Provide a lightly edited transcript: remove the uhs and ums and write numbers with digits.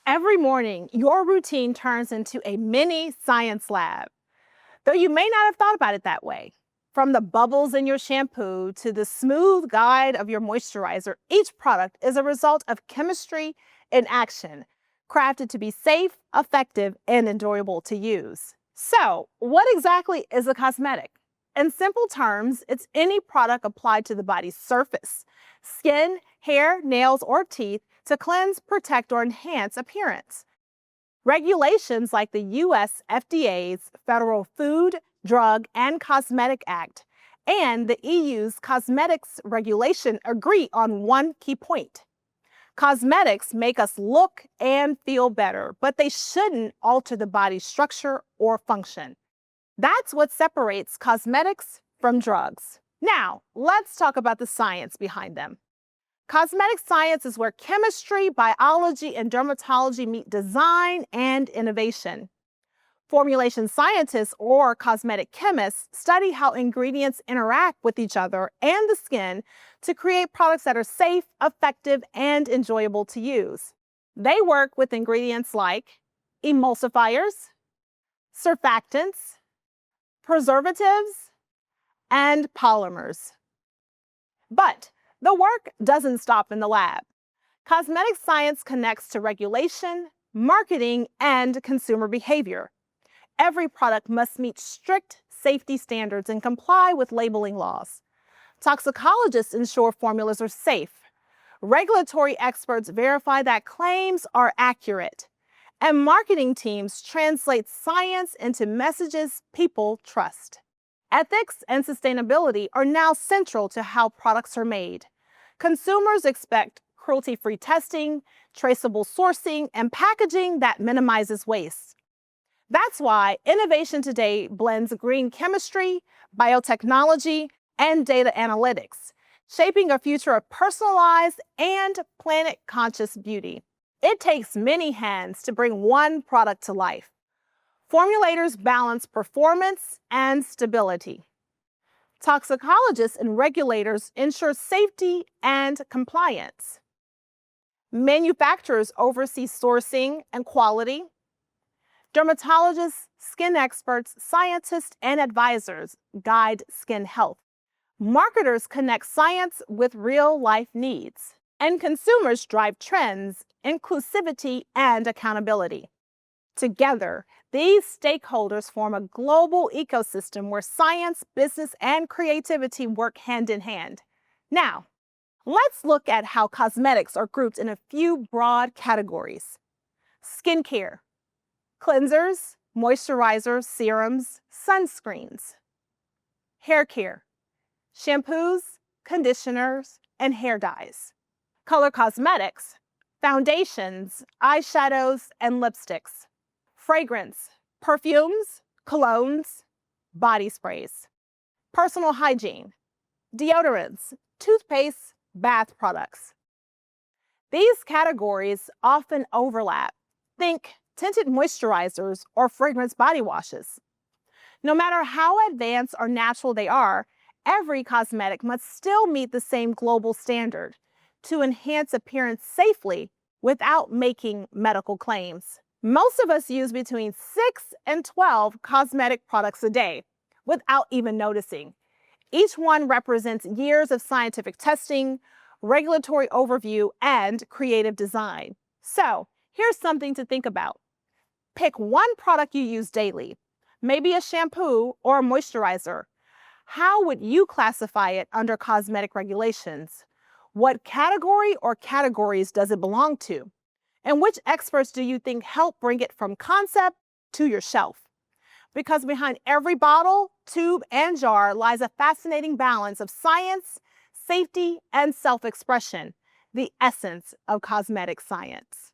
Every morning, your routine turns into a mini science lab, though you may not have thought about it that way. From the bubbles in your shampoo to the smooth guide of your moisturizer, each product is a result of chemistry in action, crafted to be safe, effective, and enjoyable to use. So, what exactly is a cosmetic? In simple terms, it's any product applied to the body's surface, skin, hair, nails, or teeth to cleanse, protect, or enhance appearance. Regulations like the U.S. FDA's Federal Food, Drug, and Cosmetic Act and the EU's Cosmetics Regulation agree on one key point. Cosmetics make us look and feel better, but they shouldn't alter the body's structure or function. That's what separates cosmetics from drugs. Now, let's talk about the science behind them. Cosmetic science is where chemistry, biology, and dermatology meet design and innovation. Formulation scientists or cosmetic chemists study how ingredients interact with each other and the skin to create products that are safe, effective, and enjoyable to use. They work with ingredients like emulsifiers, surfactants, preservatives, and polymers. But the work doesn't stop in the lab. Cosmetic science connects to regulation, marketing, and consumer behavior. Every product must meet strict safety standards and comply with labeling laws. Toxicologists ensure formulas are safe. Regulatory experts verify that claims are accurate. And marketing teams translate science into messages people trust. Ethics and sustainability are now central to how products are made. Consumers expect cruelty-free testing, traceable sourcing, and packaging that minimizes waste. That's why innovation today blends green chemistry, biotechnology, and data analytics, shaping a future of personalized and planet-conscious beauty. It takes many hands to bring one product to life. Formulators balance performance and stability. Toxicologists and regulators ensure safety and compliance. Manufacturers oversee sourcing and quality. Dermatologists, skin experts, scientists, and advisors guide skin health. Marketers connect science with real-life needs. And consumers drive trends, inclusivity, and accountability. Together, these stakeholders form a global ecosystem where science, business, and creativity work hand in hand. Now, let's look at how cosmetics are grouped in a few broad categories. Skincare: cleansers, moisturizers, serums, sunscreens. Hair care: shampoos, conditioners, and hair dyes. Color cosmetics: foundations, eyeshadows, and lipsticks. Fragrance: perfumes, colognes, body sprays. Personal hygiene: deodorants, toothpaste, bath products. These categories often overlap. Think tinted moisturizers or fragrance body washes. No matter how advanced or natural they are, every cosmetic must still meet the same global standard to enhance appearance safely without making medical claims. Most of us use between 6 and 12 cosmetic products a day without even noticing. Each one represents years of scientific testing, regulatory overview, and creative design. So, here's something to think about. Pick one product you use daily, maybe a shampoo or a moisturizer. How would you classify it under cosmetic regulations? What category or categories does it belong to? And which experts do you think help bring it from concept to your shelf? Because behind every bottle, tube, and jar lies a fascinating balance of science, safety, and self-expression, the essence of cosmetic science.